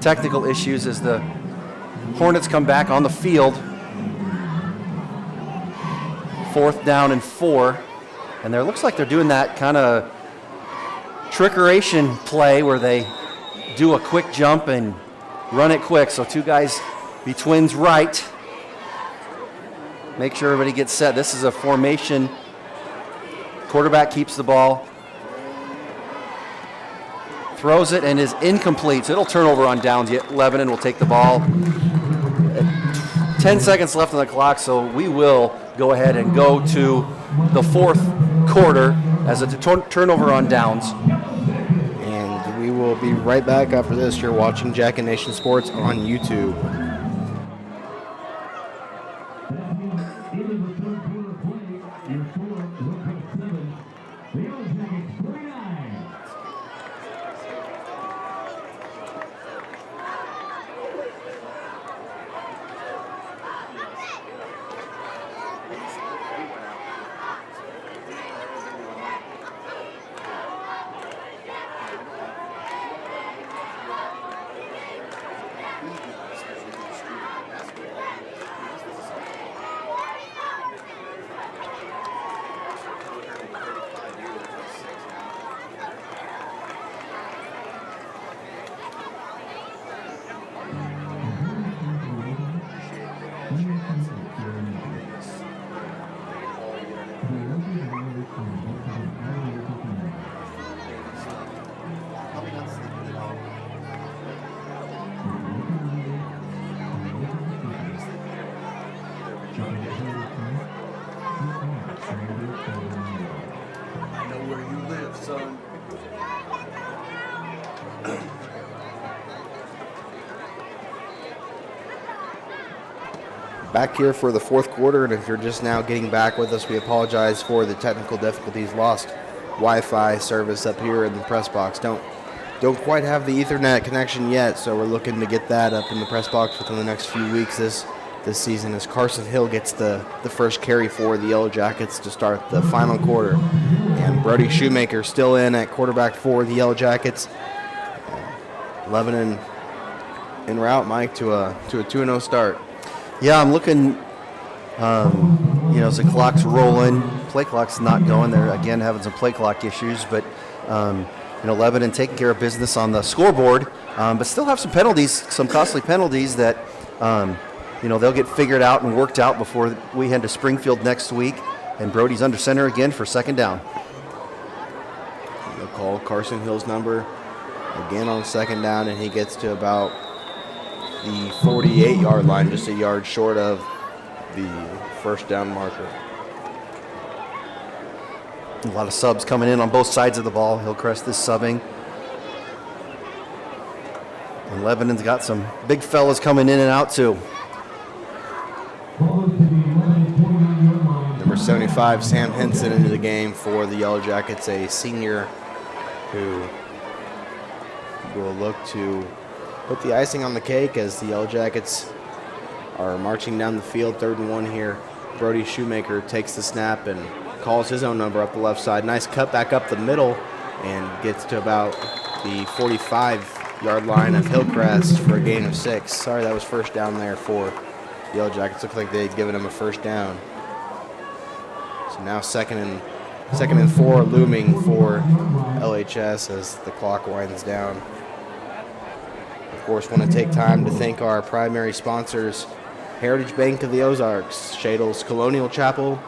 technical issues as the Hornets come back on the field. 4th down and 4. And there looks like they're doing that kind of trickeration play where they do a quick jump and run it quick. So 2 guys be twins right. Make sure everybody gets set. This is a formation. Quarterback keeps the ball. Throws it and is incomplete. So it'll turn over on downs. Yet Lebanon will take the ball. 10 seconds left on the clock, so we will go ahead and go to the 4th quarter as a turnover on downs. And we will be right back after this. You're watching Jack and Nation Sports on YouTube. Back here for the 4th quarter, and if you're just now getting back with us, we apologize for the technical difficulties. Lost Wi-Fi service up here in the press box. Don't quite have the Ethernet connection yet, so we're looking to get that up in the press box within the next few weeks this season as Carson Hill gets the first carry for the Yellow Jackets to start the final quarter. And Brody Shoemaker still in at quarterback for the Yellow Jackets. Lebanon en route, Mike, to a 2-0 start. Yeah, I'm looking, as the clock's rolling. Play clock's not going. They're, again, having some play clock issues. But, Lebanon taking care of business on the scoreboard, but still have some penalties, some costly penalties that, they'll get figured out and worked out before we head to Springfield next week. And Brody's under center again for 2nd down. They'll call Carson Hill's number again on 2nd down, and he gets to about the 48-yard line, just a yard short of the 1st down marker. A lot of subs coming in on both sides of the ball. Hillcrest is subbing. And Lebanon's got some big fellas coming in and out too. Number 75, Sam Henson, into the game for the Yellow Jackets, a senior who will look to put the icing on the cake as the Yellow Jackets are marching down the field. 3rd and 1 here. Brody Shoemaker takes the snap and calls his own number up the left side. Nice cut back up the middle and gets to about the 45-yard line of Hillcrest for a gain of 6. Sorry, that was 1st down there for the Yellow Jackets. Looked like they had given him a 1st down. So now 2nd and 4 looming for LHS as the clock winds down. Of course, want to take time to thank our primary sponsors, Heritage Bank of the Ozarks, Shadle's Colonial Chapel,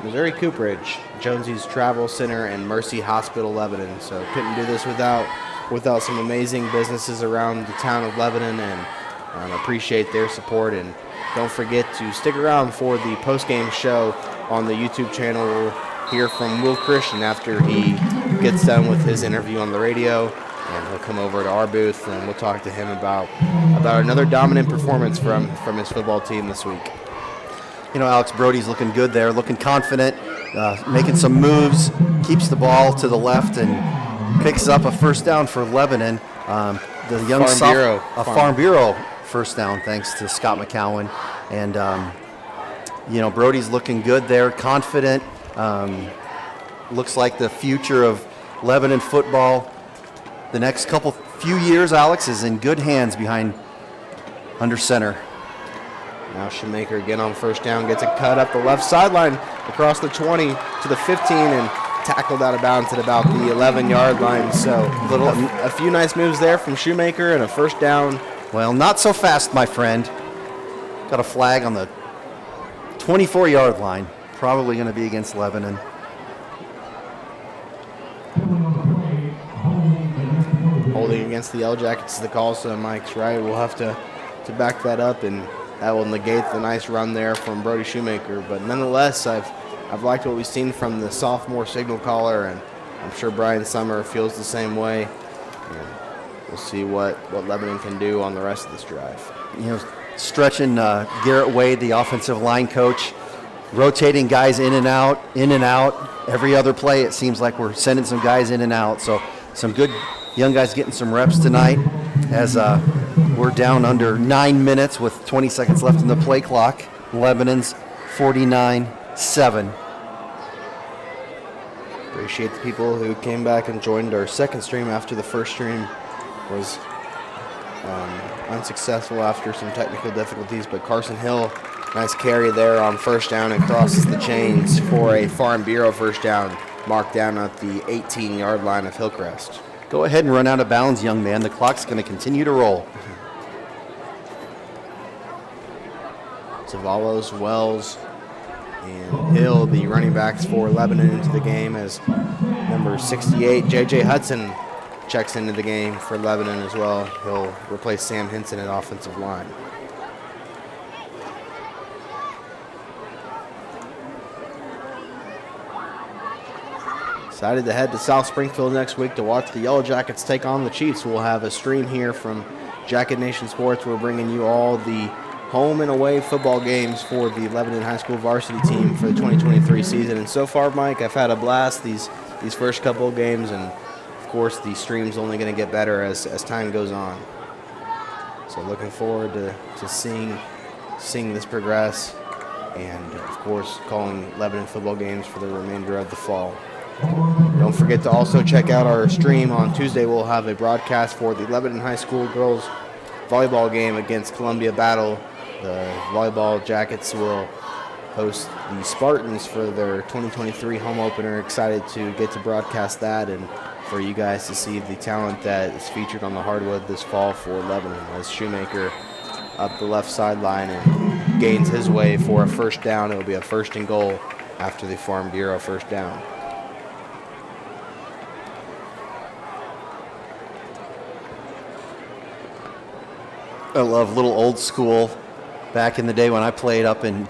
Missouri Cooperage, Jonesy's Travel Center, and Mercy Hospital Lebanon. So couldn't do this without some amazing businesses around the town of Lebanon, and appreciate their support. And don't forget to stick around for the post-game show on the YouTube channel. We'll hear from Will Christian after he gets done with his interview on the radio. And he'll come over to our booth, and we'll talk to him about another dominant performance from his football team this week. Alex Brody's looking good there, looking confident, making some moves, keeps the ball to the left, and picks up a 1st down for Lebanon. The young Farm Bureau 1st down, thanks to Scott McCowan. And, Brody's looking good there, confident. Looks like the future of Lebanon football the next few years, Alex, is in good hands behind under center. Now Shoemaker again on first down, gets a cut up the left sideline across the 20 to the 15 and tackled out of bounds at about the 11-yard line. So a few nice moves there from Shoemaker and a first down. Well, not so fast, my friend. Got a flag on the 24-yard line. Probably going to be against Lebanon. Holding against the Yellow Jackets is the call, so Mike's right. We'll have to back that up, and that will negate the nice run there from Brody Shoemaker. But nonetheless, I've liked what we've seen from the sophomore signal caller, and I'm sure Brian Summer feels the same way. And we'll see what Lebanon can do on the rest of this drive. You know, stretching Garrett Wade, the offensive line coach, rotating guys in and out. Every other play, it seems like we're sending some guys in and out. So some good young guys getting some reps tonight as we're down under 9 minutes with 20 seconds left in the play clock. Lebanon's 49-7. Appreciate the people who came back and joined our second stream after the first stream was unsuccessful after some technical difficulties, but Carson Hill, nice carry there on first down and crosses the chains for a Farm Bureau first down, marked down at the 18-yard line of Hillcrest. Go ahead and run out of bounds, young man. The clock's going to continue to roll. Zavalos, Wells, and Hill, the running backs for Lebanon, into the game as number 68, J.J. Hudson, checks into the game for Lebanon as well. He'll replace Sam Henson at offensive line. Excited to head to South Springfield next week to watch the Yellow Jackets take on the Chiefs. We'll have a stream here from Jacket Nation Sports. We're bringing you all the home and away football games for the Lebanon High School varsity team for the 2023 season. And so far, Mike, I've had a blast these first couple of games, and of course the stream's only going to get better as time goes on. So looking forward to seeing this progress, and of course calling Lebanon football games for the remainder of the fall. Don't forget to also check out our stream on Tuesday. We'll have a broadcast for the Lebanon High School girls volleyball game against Columbia Battle. The volleyball Jackets will host the Spartans for their 2023 home opener. Excited to get to broadcast that and for you guys to see the talent that is featured on the hardwood this fall for Lebanon, as Shoemaker up the left sideline and gains his way for a first down. It will be a first and goal after the Farm Bureau first down. I love little old school. Back in the day when I played up in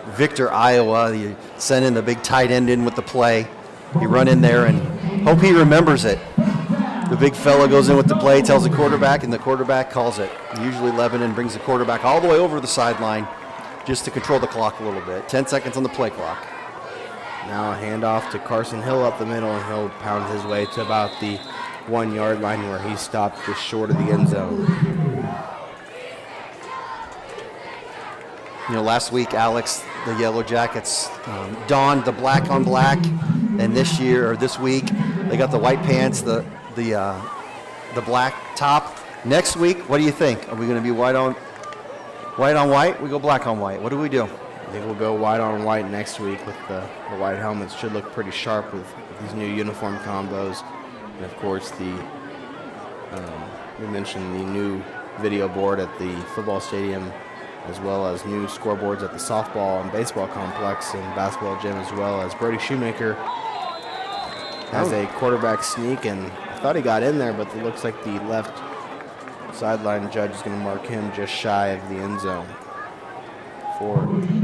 Victor, Iowa, you send in the big tight end in with the play. You run in there and hope he remembers it. The big fella goes in with the play, tells the quarterback, and the quarterback calls it. Usually Lebanon brings the quarterback all the way over the sideline just to control the clock a little bit. 10 seconds on the play clock. Now a handoff to Carson Hill up the middle, and he'll pound his way to about the 1 yard line where he stopped just short of the end zone. You know, last week, Alex, the Yellow Jackets donned the black on black, and this week, they got the white pants, the black top. Next week, what do you think? Are we going to be white on white? We go black on white. What do we do? I think we'll go white on white next week with the white helmets. Should look pretty sharp with these new uniform combos, and of course we mentioned the new video board at the football stadium, as well as new scoreboards at the softball and baseball complex and basketball gym, as well as Brody Shoemaker has a quarterback sneak, and I thought he got in there, but it looks like the left sideline judge is going to mark him just shy of the end zone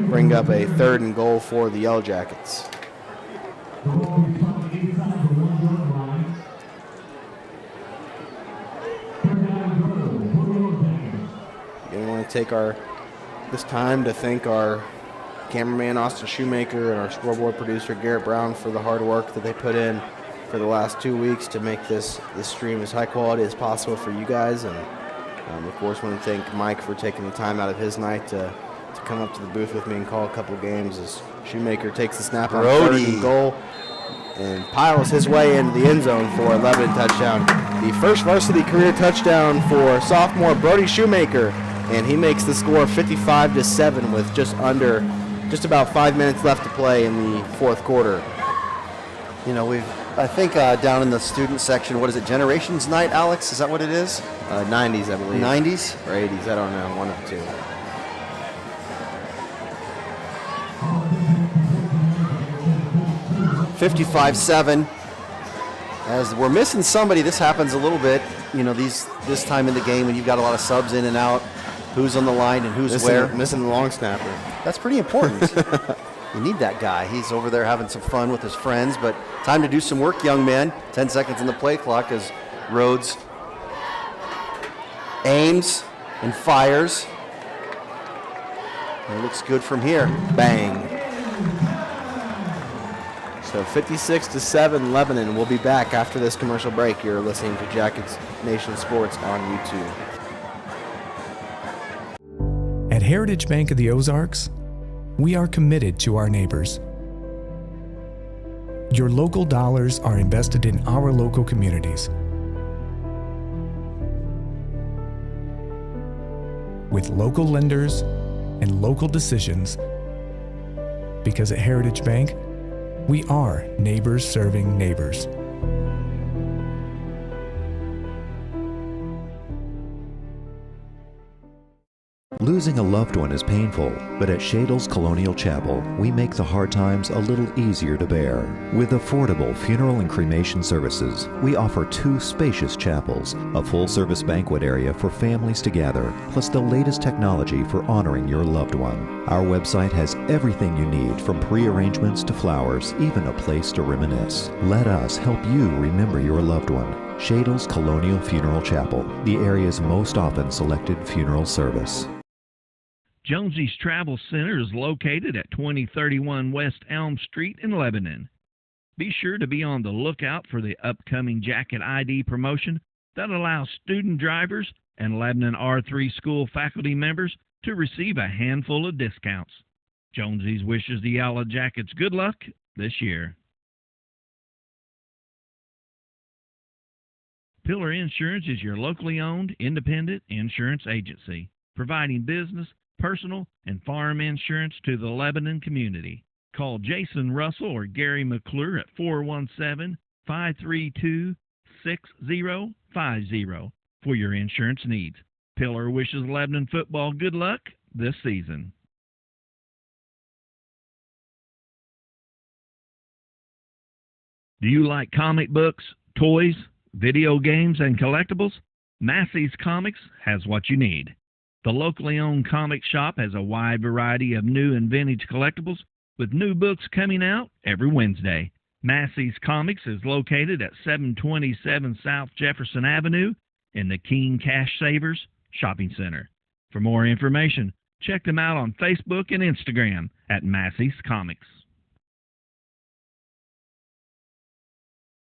bring up a third and goal for the Yellow Jackets. Again, we want to take this time to thank our cameraman Austin Shoemaker and our scoreboard producer Garrett Brown for the hard work that they put in for the last 2 weeks to make this stream as high quality as possible for you guys. And of course, want to thank Mike for taking the time out of his night to come up to the booth with me and call a couple games as Shoemaker takes the snap on third and goal. and piles his way into the end zone for a Lebanon touchdown. The first varsity career touchdown for sophomore Brody Shoemaker, and he makes the score 55-7 with just about 5 minutes left to play in the fourth quarter. You know, I think down in the student section, what is it, Generations Night, Alex? Is that what it is? 90s, I believe. 90s? Or 80s, I don't know, one of the two. $55-7. As we're missing somebody, this happens a little bit. You know, this time in the game when you've got a lot of subs in and out, who's on the line and who's where. Missing the long snapper. That's pretty important. You need that guy. He's over there having some fun with his friends, but time to do some work, young man. 10 seconds in the play clock as Rhodes aims and fires. And it looks good from here. Bang. So 56-7 Lebanon. We'll be back after this commercial break. You're listening to Jackets Nation Sports on YouTube. At Heritage Bank of the Ozarks, we are committed to our neighbors. Your local dollars are invested in our local communities. With local lenders and local decisions, because at Heritage Bank, we are neighbors serving neighbors. Losing a loved one is painful, but at Shadle's Colonial Chapel, we make the hard times a little easier to bear. With affordable funeral and cremation services, we offer 2 spacious chapels, a full-service banquet area for families to gather, plus the latest technology for honoring your loved one. Our website has everything you need, from pre-arrangements to flowers, even a place to reminisce. Let us help you remember your loved one. Shadle's Colonial Funeral Chapel, the area's most often selected funeral service. Jonesy's Travel Center is located at 2031 West Elm Street in Lebanon. Be sure to be on the lookout for the upcoming Jacket ID promotion that allows student drivers and Lebanon R3 school faculty members to receive a handful of discounts. Jonesy's wishes the Yellow Jackets good luck this year. Pillar Insurance is your locally owned, independent insurance agency, providing business, personal, and farm insurance to the Lebanon community. Call Jason Russell or Gary McClure at 417-532-6050 for your insurance needs. Pillar wishes Lebanon football good luck this season. Do you like comic books, toys, video games, and collectibles? Massey's Comics has what you need. The locally owned comic shop has a wide variety of new and vintage collectibles, with new books coming out every Wednesday. Massey's Comics is located at 727 South Jefferson Avenue in the King Cash Savers Shopping Center. For more information, check them out on Facebook and Instagram at Massey's Comics.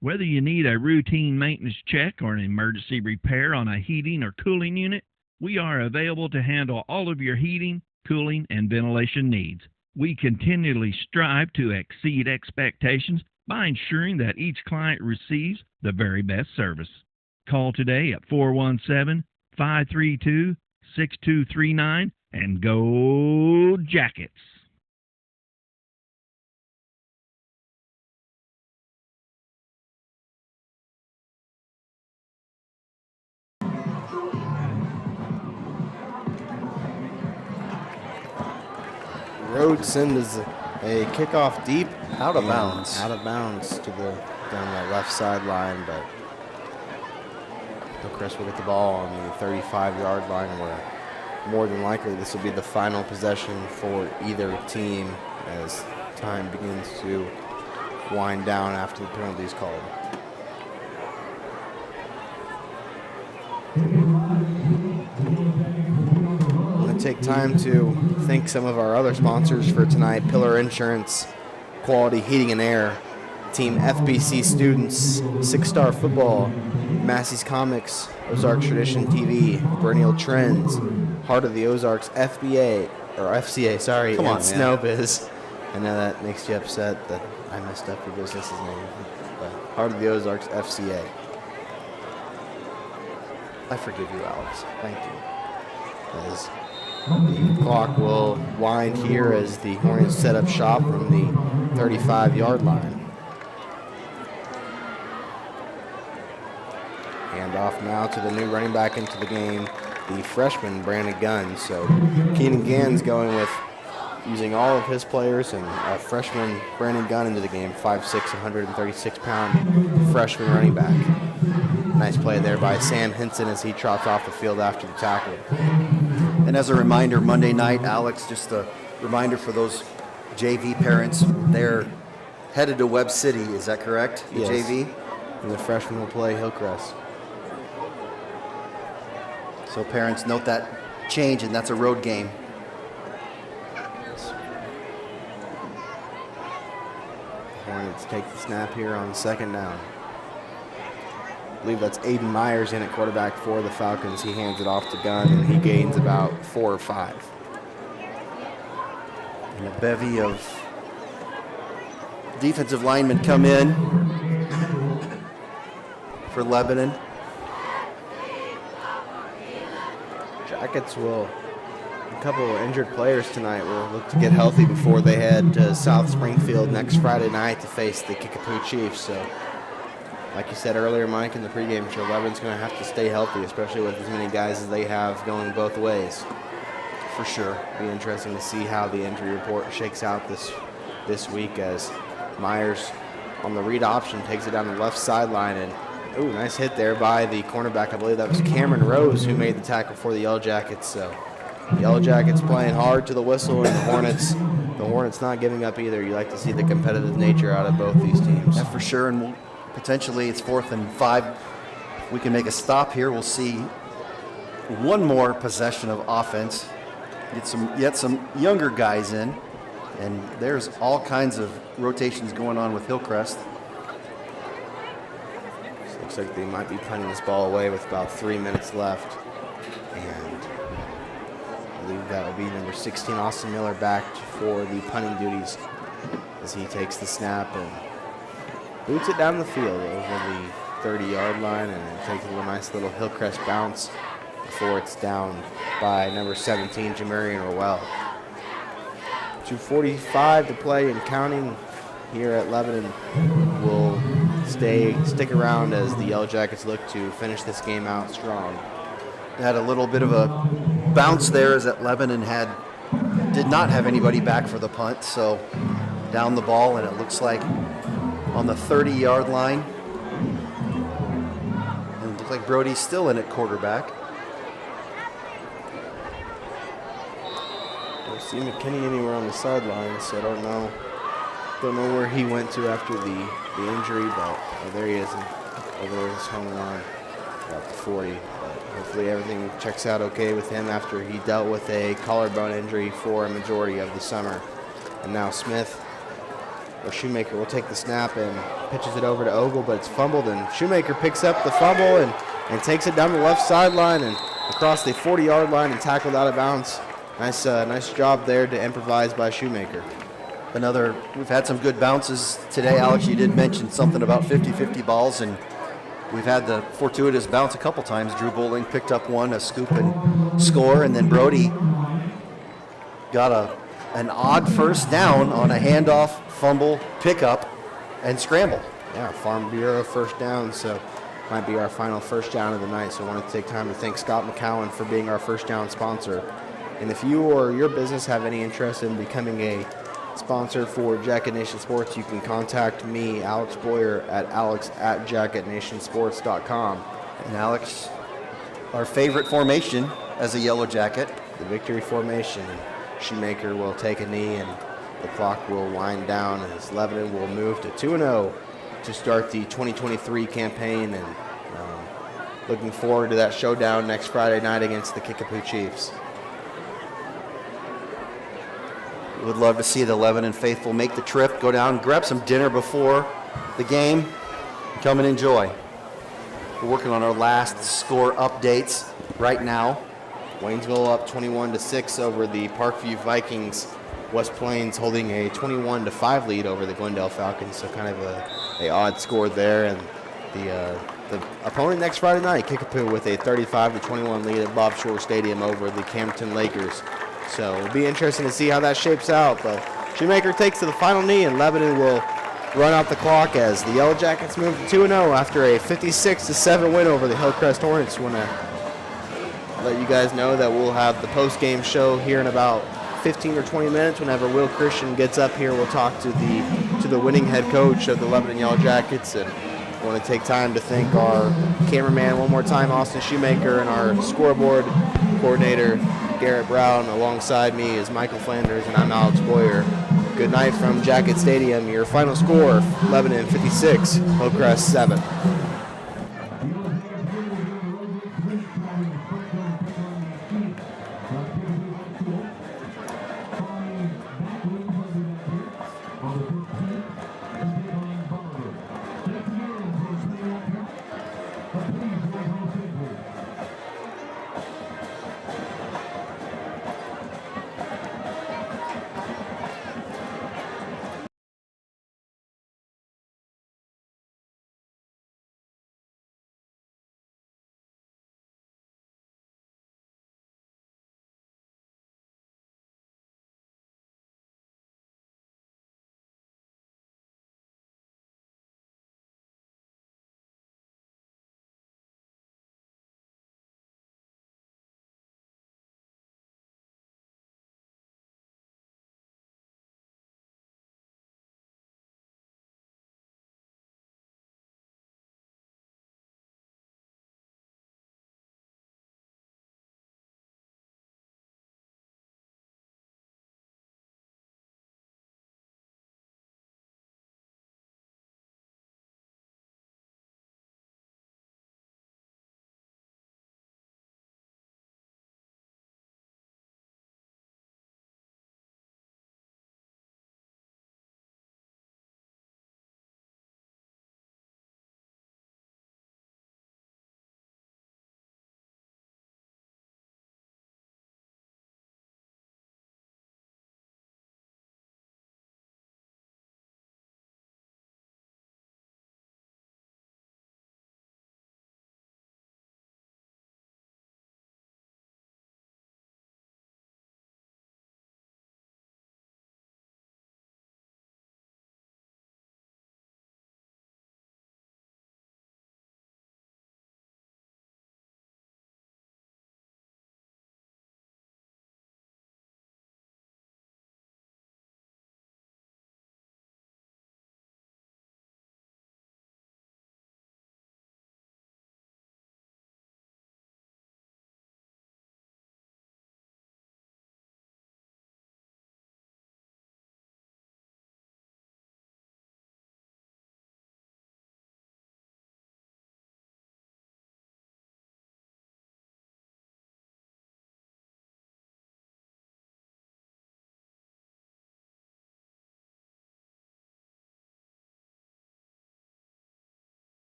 Whether you need a routine maintenance check or an emergency repair on a heating or cooling unit, we are available to handle all of your heating, cooling, and ventilation needs. We continually strive to exceed expectations by ensuring that each client receives the very best service. Call today at 417-532-6239 and go Jackets! Rhodes sends a kickoff deep. Out of bounds. Out of bounds to down the left sideline, but Hillcrest will get the ball on the 35-yard line, where more than likely this will be the final possession for either team as time begins to wind down after the penalty is called. Take time to thank some of our other sponsors for tonight: Pillar Insurance, Quality Heating and Air, Team FBC Students, 6-Star Football, Massey's Comics, Ozarks Tradition TV, Perennial Trends, Heart of the Ozarks FCA, and Snowbiz. I know that makes you upset that I I messed up your business's name. But Heart of the Ozarks FCA. I forgive you, Alex. Thank you. As the clock will wind here as the Hornets set up shop from the 35-yard line. Hand off now to the new running back into the game, the freshman Brandon Gunn. So Keenan Gann's going with using all of his players and a freshman Brandon Gunn into the game, 5'6", 136-pound freshman running back. Nice play there by Sam Henson as he trots off the field after the tackle. And as a reminder, Monday night, Alex, just a reminder for those JV parents, they're headed to Webb City. Is that correct? The Yes. JV? And the freshman will play Hillcrest. So parents, note that change, and that's a road game. Hornets take the snap here on second down. I believe that's Aiden Myers in at quarterback for the Falcons. He hands it off to Gunn, and he gains about 4 or 5. And a bevy of defensive linemen come in for Lebanon. Jackets will, a couple of injured players tonight will look to get healthy before they head to South Springfield next Friday night to face the Kickapoo Chiefs. So, like you said earlier, Mike, in the pregame show, Lebanon's going to have to stay healthy, especially with as many guys as they have going both ways. For sure. Be interesting to see how the injury report shakes out this week as Myers on the read option takes it down the left sideline, and ooh, nice hit there by the cornerback. I believe that was Cameron Rose who made the tackle for the Yellow Jackets. So Yellow Jackets playing hard to the whistle, and the Hornets not giving up either. You like to see the competitive nature out of both these teams. Yeah, for sure. And potentially it's 4th and 5. If we can make a stop here, we'll see one more possession of offense. Get some younger guys in, and there's all kinds of rotations going on with Hillcrest. Looks like they might be punting this ball away with about 3 minutes left. And I believe that will be number 16, Austin Miller, back for the punting duties as he takes the snap and boots it down the field over the 30-yard line, and takes a nice little Hillcrest bounce before it's down by number 17, Jamarian Rowell. 2:45 to play and counting here at Lebanon. Will stick around as the Yellow Jackets look to finish this game out strong. Had a little bit of a bounce there as that Lebanon did not have anybody back for the punt, so down the ball, and it looks like on the 30-yard line. And it looks like Brody's still in at quarterback. Don't see McKinney anywhere on the sideline, so I don't know where he went to after the injury, but there he is, over there he's hung on about the 40. But hopefully everything checks out okay with him after he dealt with a collarbone injury for a majority of the summer. And now Smith, or Shoemaker, will take the snap and pitches it over to Ogle, but it's fumbled, and Shoemaker picks up the fumble and takes it down the left sideline and across the 40-yard line and tackled out of bounds. Nice job there to improvise by Shoemaker. We've had some good bounces today. Alex, you did mention something about 50-50 balls, and we've had the fortuitous bounce a couple times. Drew Bowling picked up one, a scoop and score, and then Brody got an odd first down on a handoff, fumble, pickup, and scramble. Yeah, Farm Bureau first down, so might be our final first down of the night. So I wanted to take time to thank Scott McCowan for being our first down sponsor. And if you or your business have any interest in becoming a sponsor for Jacket Nation Sports, you can contact me, Alex Boyer, at alex@jacketnationsports.com. And Alex, our favorite formation as a Yellow Jacket. The victory formation. Shoemaker will take a knee, and the clock will wind down as Lebanon will move to 2-0 to start the 2023 campaign, and looking forward to that showdown next Friday night against the Kickapoo Chiefs. Would love to see the Lebanon faithful make the trip, go down, grab some dinner before the game, and come and enjoy. We're working on our last score updates right now. Waynesville up 21-6 over the Parkview Vikings West Plains holding a 21-5 lead over the Glendale Falcons, so kind of a odd score there. And the opponent next Friday night, Kickapoo, with a 35-21 lead at Bob Shore Stadium over the Campton Lakers. So it'll be interesting to see how that shapes out. But Shoemaker takes to the final knee, and Lebanon will run out the clock as the Yellow Jackets move to 2-0 after a 56-7 win over the Hillcrest Hornets. Want to let you guys know that we'll have the post-game show here in about 15 or 20 minutes. Whenever Will Christian gets up here, we'll talk to the winning head coach of the Lebanon Yellow Jackets. And I want to take time to thank our cameraman one more time, Austin Shoemaker, and our scoreboard coordinator, Garrett Brown. Alongside me is Michael Flanders, and I'm Alex Boyer. Good night from Jacket Stadium. Your final score, Lebanon 56, Hillcrest 7.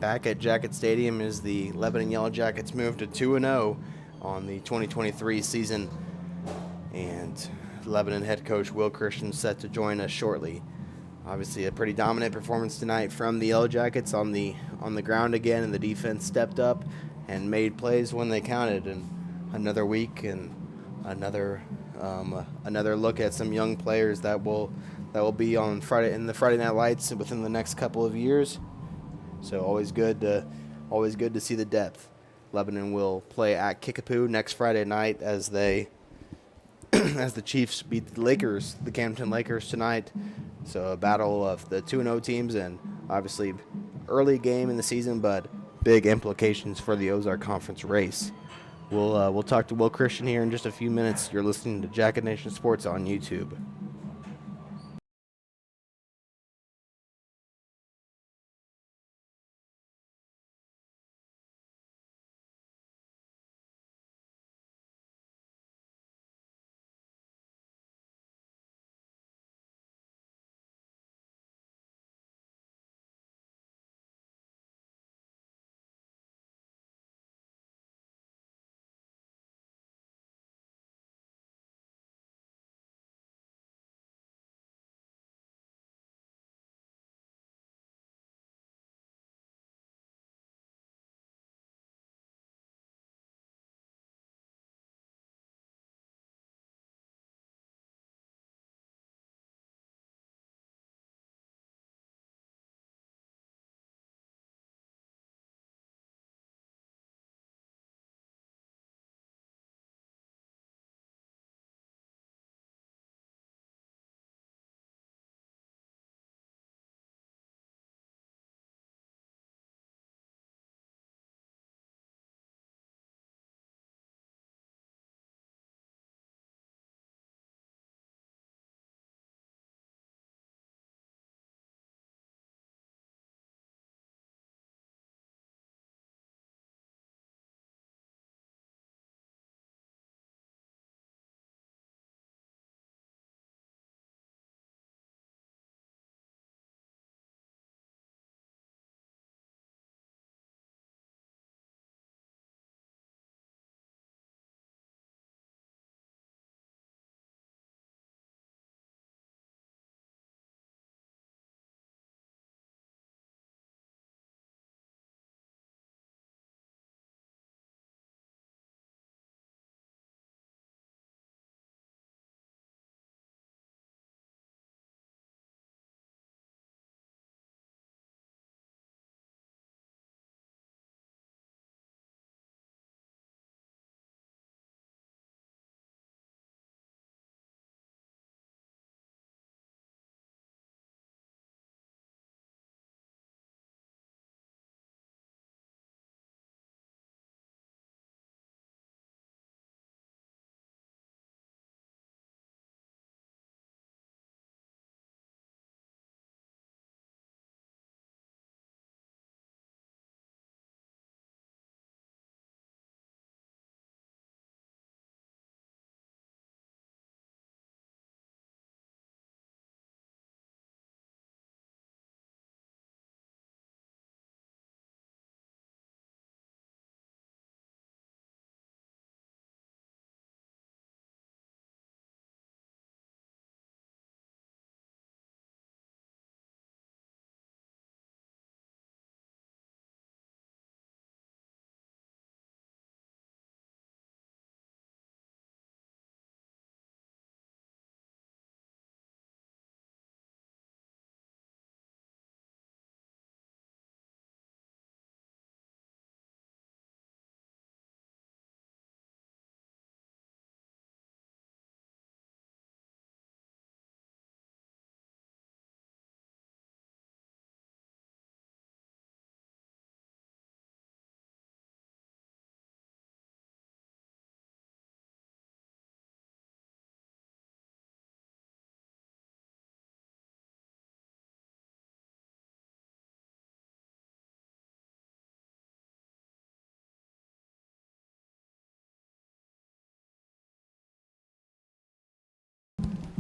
back at Jacket Stadium as the Lebanon Yellow Jackets move to 2-0 on the 2023 season. And Lebanon head coach Will Christian set to join us shortly. Obviously a pretty dominant performance tonight from the Yellow Jackets on the ground again, and the defense stepped up and made plays when they counted. And another week and another look at some young players that will be on the Friday Night Lights within the next couple of years. So always good to see the depth. Lebanon will play at Kickapoo next Friday night as the Chiefs beat the Camden Lakers tonight. So a battle of the 2-0 teams, and obviously early game in the season, but big implications for the Ozark Conference race. We'll talk to Will Christian here in just a few minutes. You're listening to Jacket Nation Sports on YouTube.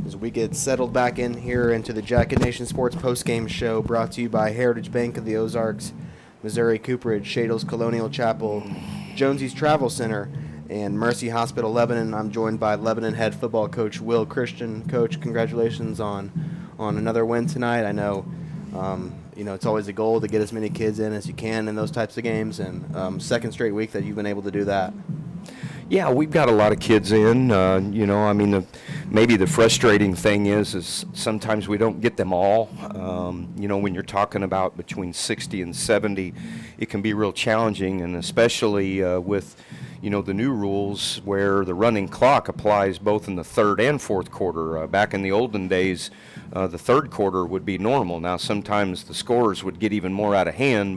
As we get settled back in here into the Jacket Nation Sports postgame show brought to you by Heritage Bank of the Ozarks. Missouri Cooperage, Shadles Colonial Chapel, Jonesy's Travel Center, and Mercy Hospital Lebanon. I'm joined by Lebanon head football coach Will Christian. Coach, congratulations on another win tonight. I know it's always a goal to get as many kids in as you can in those types of games, and second straight week that you've been able to do that. Yeah, we've got a lot of kids in. Maybe the frustrating thing is sometimes we don't get them all. When you're talking about between 60 and 70, it can be real challenging, and especially with the new rules where the running clock applies both in the third and fourth quarter. Back in the olden days, the third quarter would be normal. Now sometimes the scores would get even more out of hand,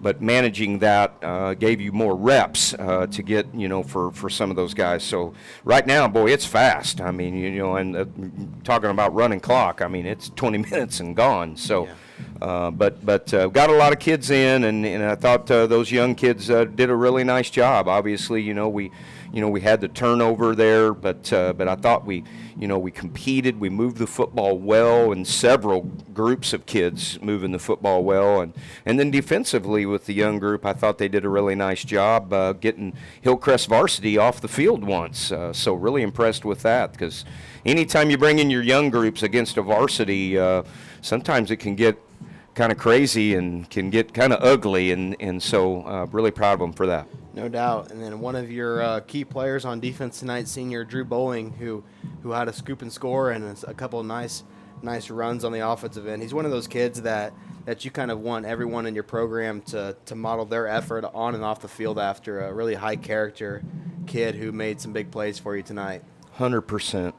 but managing that gave you more reps to get, for some of those guys. So right now, boy, it's fast. I mean, and talking about running clock, I mean, it's 20 minutes and gone. So, yeah. But got a lot of kids in, and I thought those young kids did a really nice job. Obviously, we had the turnover there, but I thought we competed. We moved the football well, and several groups of kids moving the football well, and then defensively with the young group, I thought they did a really nice job getting Hillcrest varsity off the field once. So really impressed with that, because anytime you bring in your young groups against a varsity, sometimes it can get kind of crazy and can get kind of ugly, and so really proud of them for that. No doubt. And then one of your key players on defense tonight, senior Drew Bowling, who had a scoop and score and a couple of nice runs on the offensive end. He's one of those kids that you kind of want everyone in your program to model their effort on and off the field after, a really high character kid who made some big plays for you tonight. 100%.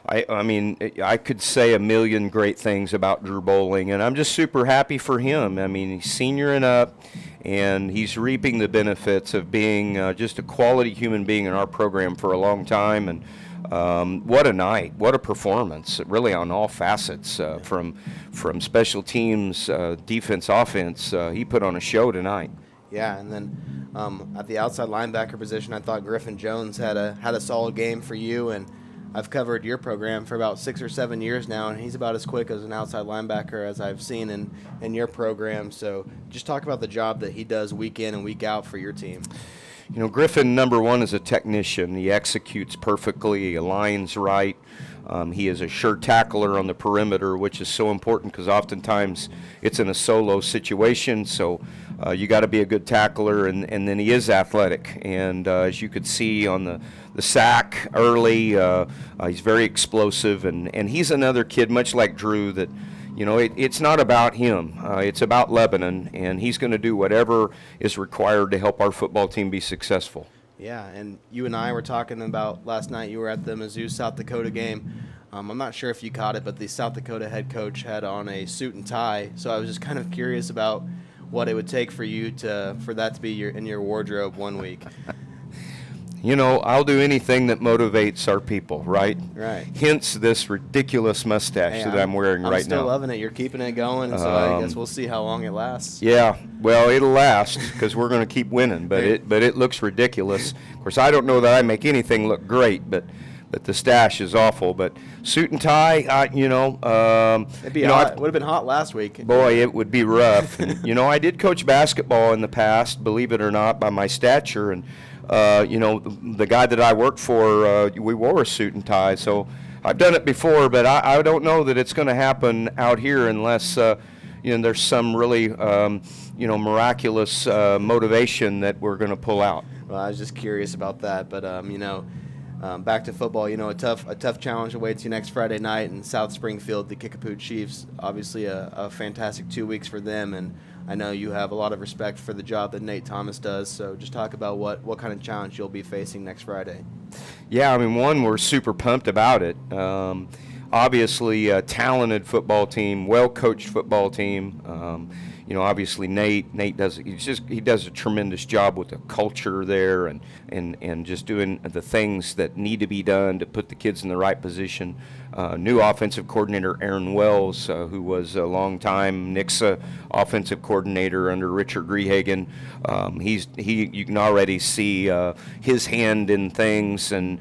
I mean, I could say a million great things about Drew Bowling, and I'm just super happy for him. I mean, he's senioring up, and he's reaping the benefits of being just a quality human being in our program for a long time. And what a night, what a performance, really on all facets, from special teams, defense, offense. He put on a show tonight. Yeah, and then at the outside linebacker position, I thought Griffin Jones had a solid game for you, and I've covered your program for about 6 or 7 years now, and he's about as quick as an outside linebacker as I've seen in your program. So just talk about the job that he does week in and week out for your team. Griffin, number one, is a technician. He executes perfectly, he aligns right. He is a sure tackler on the perimeter, which is so important because oftentimes it's in a solo situation. So you got to be a good tackler, and then he is athletic. And as you could see on the sack early, he's very explosive. And he's another kid, much like Drew, that it's not about him. It's about Lebanon, and he's going to do whatever is required to help our football team be successful. Yeah, and you and I were talking about last night. You were at the Mizzou South Dakota game. I'm not sure if you caught it, but the South Dakota head coach had on a suit and tie. So I was just kind of curious about what it would take for you for that to be in your wardrobe one week. I'll do anything that motivates our people, right? Right. Hence this ridiculous mustache that I'm wearing right now. I'm still loving it. You're keeping it going, so I guess we'll see how long it lasts. Yeah, well, it'll last because we're going to keep winning, but it looks ridiculous. Of course, I don't know that I make anything look great, but the stash is awful. But suit and tie, It'd be hot. It would have been hot last week. Boy, it would be rough. And, I did coach basketball in the past, believe it or not, by my stature, and the guy that I worked for, we wore a suit and tie. So I've done it before, but I don't know that it's going to happen out here unless, there's some really, miraculous motivation that we're going to pull out. Well, I was just curious about that, but back to football. A tough challenge awaits you next Friday night in South Springfield. The Kickapoo Chiefs, obviously a fantastic 2 weeks for them, and I know you have a lot of respect for the job that Nate Thomas does. So just talk about what kind of challenge you'll be facing next Friday. Yeah, one, we're super pumped about it. Obviously, a talented football team, well-coached football team. Obviously Nate does a tremendous job with the culture there and just doing the things that need to be done to put the kids in the right position. New offensive coordinator Aaron Wells, who was a long-time Nixa offensive coordinator under Richard Rehagen. You can already see his hand in things, and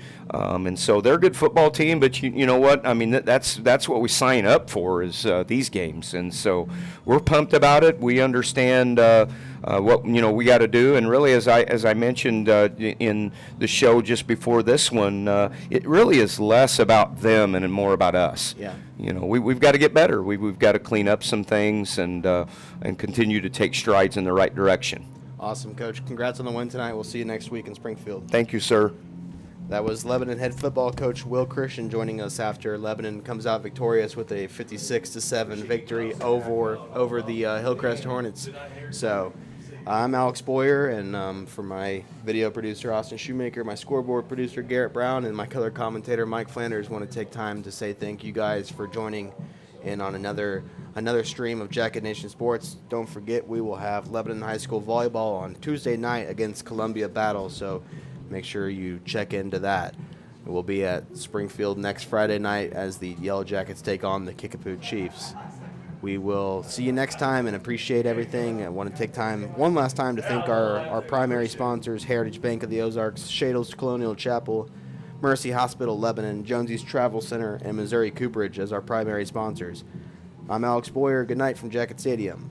so they're a good football team. But you know what? That's what we sign up for is these games, and so we're pumped about it. We understand what we got to do. And really, as I mentioned in the show just before this one, it really is less about them and more about us. Yeah. We've got to get better. We've got to clean up some things and continue to take strides in the right direction. Awesome, Coach. Congrats on the win tonight. We'll see you next week in Springfield. Thank you, sir. That was Lebanon head football coach Will Christian joining us after Lebanon comes out victorious with a 56-7 victory over the Hillcrest Hornets. So I'm Alex Boyer, and for my video producer Austin Shoemaker, my scoreboard producer Garrett Brown, and my color commentator Mike Flanders, want to take time to say thank you guys for joining in on another stream of Jacket Nation Sports. Don't forget, we will have Lebanon High School volleyball on Tuesday night against Columbia Battle, so make sure you check into that. We'll be at Springfield next Friday night as the Yellow Jackets take on the Kickapoo Chiefs. We will see you next time and appreciate everything. I want to take time one last time to thank our primary sponsors, Heritage Bank of the Ozarks, Shadles Colonial Chapel, Mercy Hospital Lebanon, Jonesy's Travel Center, and Missouri Cooperage as our primary sponsors. I'm Alex Boyer. Good night from Jacket Stadium.